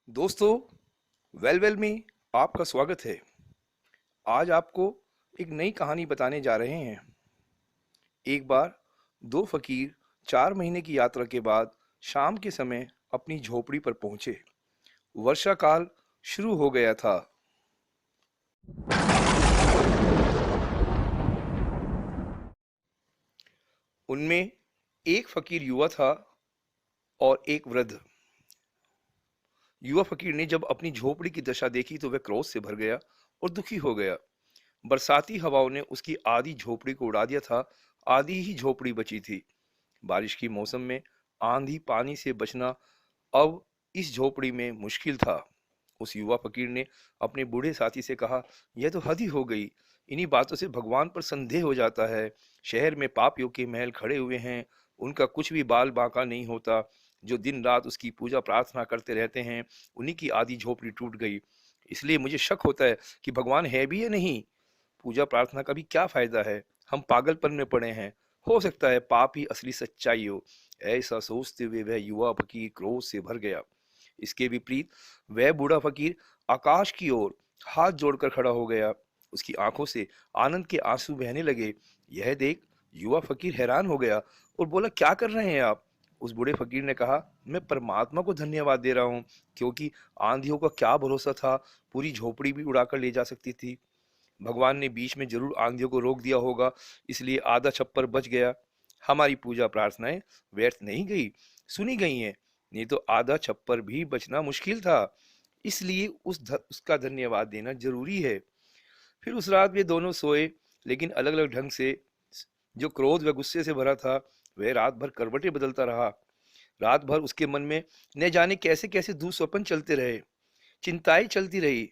दोस्तों, वेल में आपका स्वागत है। आज आपको एक नई कहानी बताने जा रहे हैं। एक बार दो फकीर 4 महीने की यात्रा के बाद शाम के समय अपनी झोपड़ी पर पहुंचे। वर्षा काल शुरू हो गया था। उनमें एक फकीर युवा था और एक वृद्ध। युवा फकीर ने जब अपनी झोपड़ी की दशा देखी तो वह क्रोध से भर गया और दुखी हो गया। बरसाती हवाओं ने उसकी आधी झोपड़ी को उड़ा दिया था। आधी ही झोपड़ी बची थी। बारिश की मौसम में आंधी पानी से बचना अब इस झोपड़ी में मुश्किल था। उस युवा फकीर ने अपने बूढ़े साथी से कहा, यह तो हद ही हो गई। इन्हीं बातों से भगवान पर संदेह हो जाता है। शहर में पापियों के महल खड़े हुए हैं, उनका कुछ भी बाल बांका नहीं होता। जो दिन रात उसकी पूजा प्रार्थना करते रहते हैं, उन्हीं की आधी झोपड़ी टूट गई। इसलिए मुझे शक होता है कि भगवान है भी या नहीं। पूजा प्रार्थना का भी क्या फायदा है, हम पागलपन में पड़े हैं। हो सकता है पाप ही असली सच्चाई हो। ऐसा सोचते हुए वह युवा फकीर क्रोध से भर गया। इसके विपरीत वह बूढ़ा फकीर आकाश की ओर हाथ जोड़कर खड़ा हो गया। उसकी आंखों से आनंद के आंसू बहने लगे। यह देख युवा फकीर हैरान हो गया और बोला, क्या कर रहे हैं आप? उस बूढ़े फकीर ने कहा, मैं परमात्मा को धन्यवाद दे रहा हूँ, क्योंकि आंधियों का क्या भरोसा था, पूरी झोपड़ी भी उड़ाकर ले जा सकती थी। भगवान ने बीच में जरूर आंधियों को रोक दिया होगा, इसलिए आधा छप्पर बच गया। हमारी पूजा प्रार्थनाएं व्यर्थ नहीं गई, सुनी गई हैं। नहीं तो आधा छप्पर भी बचना मुश्किल था। इसलिए उसका धन्यवाद देना जरूरी है। फिर उस रात वे दोनों सोए, लेकिन अलग अलग ढंग से। जो क्रोध व गुस्से से भरा था, वह रात भर करवटें बदलता रहा। रात भर उसके मन में न जाने कैसे कैसे दुस्वप्न चलते रहे। चिंताएं चलती रही।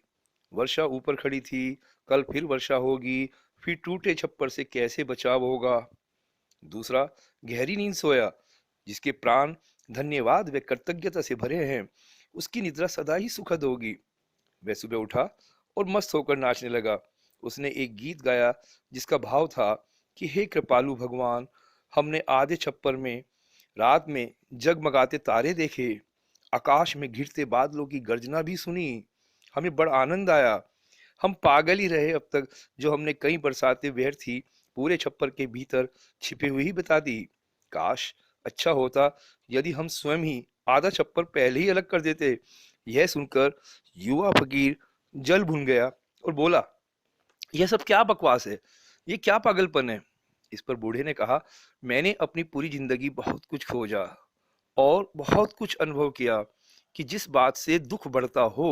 वर्षा ऊपर खड़ी थी, कल फिर वर्षा होगी, फिर टूटे छप्पर से कैसे बचाव होगा। दूसरा गहरी नींद सोया, जिसके प्राण धन्यवाद व कृतज्ञता से भरे हैं, उसकी निद्रा सदा ही सुखद होगी। वह सुबह उठा और मस्त होकर नाचने लगा। उसने एक गीत गाया जिसका भाव था कि हे कृपालु भगवान, हमने आधे छप्पर में रात में जगमगाते तारे देखे, आकाश में घिरते बादलों की गर्जना भी सुनी। हमें बड़ा आनंद आया। हम पागल ही रहे अब तक, जो हमने कई बरसातें व्यर्थ पूरे छप्पर के भीतर छिपे हुए ही बता दी। काश अच्छा होता यदि हम स्वयं ही आधा छप्पर पहले ही अलग कर देते। यह सुनकर युवा फकीर जल भुन गया और बोला, यह सब क्या बकवास है, ये क्या पागलपन है। इस पर बूढ़े ने कहा, मैंने अपनी पूरी जिंदगी बहुत कुछ खोजा और बहुत कुछ अनुभव किया कि जिस बात से दुख बढ़ता हो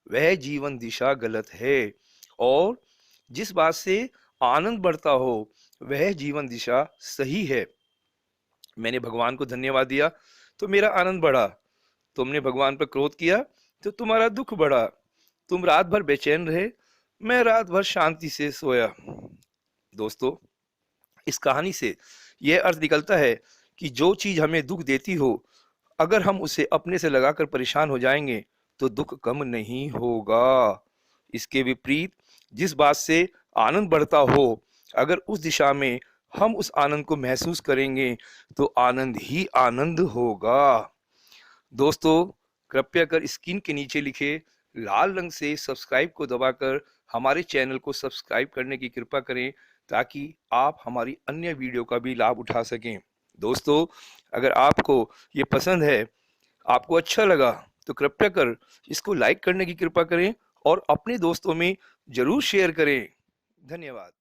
वह जीवन दिशा गलत है, और जिस बात से आनंद बढ़ता हो वह जीवन दिशा सही है। मैंने भगवान को धन्यवाद दिया तो मेरा आनंद बढ़ा। तुमने भगवान पर क्रोध किया तो तुम्हारा दुख बढ़ा। तुम रात भर बेचैन रहे, मैं रात भर शांति से सोया। दोस्तों, इस कहानी से यह अर्थ निकलता है कि जो चीज हमें दुख देती हो, अगर हम उसे अपने से लगाकर परेशान हो जाएंगे तो दुख कम नहीं होगा। इसके विपरीत जिस बात से आनंद बढ़ता हो, अगर उस दिशा में हम उस आनंद को महसूस करेंगे तो आनंद ही आनंद होगा। दोस्तों, कृपया कर स्क्रीन के नीचे लिखे लाल रंग से सब्सक्राइब को दबाकर हमारे चैनल को सब्सक्राइब करने की कृपा करें, ताकि आप हमारी अन्य वीडियो का भी लाभ उठा सकें। दोस्तों, अगर आपको ये पसंद है, आपको अच्छा लगा, तो कृपया कर इसको लाइक करने की कृपा करें और अपने दोस्तों में जरूर शेयर करें। धन्यवाद।